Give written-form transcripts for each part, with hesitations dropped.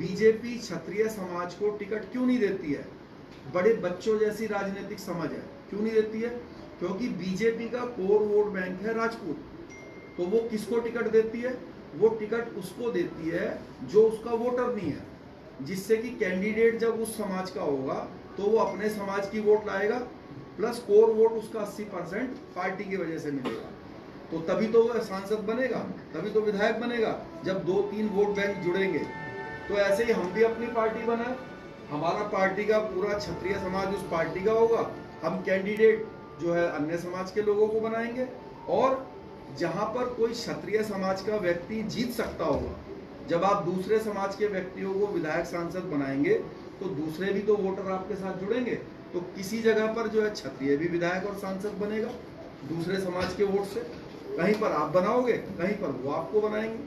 BJP क्षत्रिय समाज को ticket क्यों नहीं देती है? बड़े बच्चों जैसी राजनीतिक समझ है। क्यों नहीं देती है? क्योंकि बीजेपी का कोर वोट बैंक है राजपूत। तो वो किसको टिकट देती है? वो टिकट उसको देती है जो उसका वोटर नहीं है, जिससे कि कैंडिडेट जब उस समाज का होगा तो वो अपने समाज की वोट लाएगा, प्लस कोर वोट उसका 80% पार्टी की वजह से मिलेगा। तो तभी तो वो सांसद बनेगा, तभी तो विधायक बनेगा, जब 2-3 वोट बैंक जुड़ेंगे। तो ऐसे ही हम भी अपनी पार्टी बनाए, हमारा पार्टी का पूरा क्षत्रिय समाज उस पार्टी का होगा, हम कैंडिडेट जो है अन्य समाज के लोगों को बनाएंगे, और जहां पर कोई क्षत्रिय समाज का व्यक्ति जीत सकता होगा, जब आप दूसरे समाज के व्यक्तियों को विधायक सांसद बनाएंगे तो दूसरे भी तो वोटर आपके साथ जुड़ेंगे। तो किसी जगह पर जो है क्षत्रिय भी विधायक और सांसद बनेगा दूसरे समाज के वोट से, कहीं पर आप बनाओगे, कहीं पर वो आपको बनाएंगे।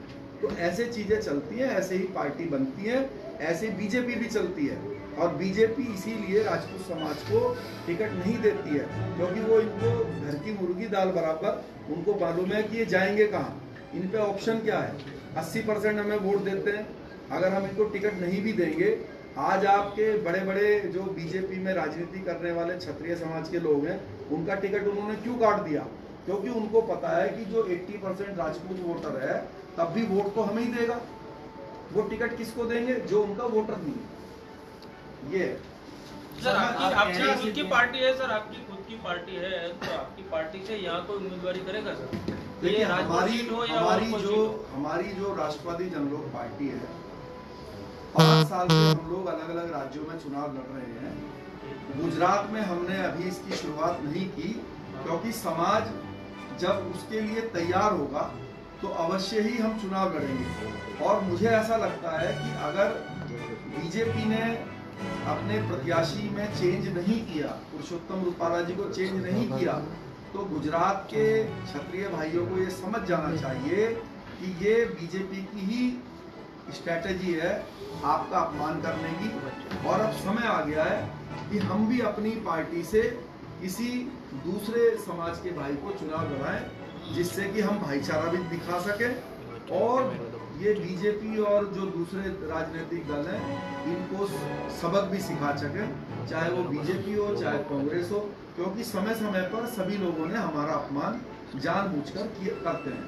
तो ऐसे चीजें चलती हैं, ऐसे ही पार्टी बनती है, ऐसे बीजेपी भी चलती है। और बीजेपी इसीलिए राजपूत समाज को टिकट नहीं देती है, क्योंकि वो इनको घर की मुर्गी दाल बराबर, उनको मालूम है कि ये जाएंगे कहाँ, इन पे ऑप्शन क्या है। 80% हमें वोट देते हैं, अगर हम इनको टिकट नहीं भी देंगे, आज आपके बड़े बड़े जो बीजेपी में राजनीति करने वाले क्षत्रिय समाज के लोग हैं, उनका टिकट उन्होंने क्यों काट दिया? क्योंकि उनको पता है कि जो 80% राजपूत वोटर है तब भी वोट तो हमें ही देगा, वो टिकट किसको देंगे? जो उनका वोटर नहीं है। ये सर आपकी खुद की पार्टी है, सर आपकी खुद की पार्टी है, तो आपकी पार्टी से यहाँ कोई उम्मीदवारी करेगा सर? देखिए, हमारी जो राष्ट्रवादी जनलोक पार्टी है, 5 साल से हम लोग अलग अलग राज्यों में चुनाव लड़ रहे हैं। गुजरात में हमने अभी इसकी शुरुआत नहीं की, क्योंकि समाज जब उसके लिए तैयार होगा तो अवश्य ही हम चुनाव लड़ेंगे। और मुझे ऐसा लगता है कि अगर बीजेपी ने अपने प्रत्याशी में चेंज नहीं किया, पुरुषोत्तम रूपाला जी को चेंज नहीं किया, तो गुजरात के क्षत्रिय भाइयों को ये समझ जाना चाहिए कि ये बीजेपी की ही स्ट्रैटेजी है आपका अपमान करने की। और अब समय आ गया है कि हम भी अपनी पार्टी से किसी दूसरे समाज के भाई को चुनाव लड़ाएं, जिससे कि हम भाईचारा भी दिखा सकें और ये बीजेपी और जो दूसरे राजनीतिक दल हैं इनको सबक भी सिखा सकें, चाहे वो बीजेपी हो चाहे कांग्रेस हो, क्योंकि समय समय पर सभी लोगों ने हमारा अपमान जानबूझकर करते हैं।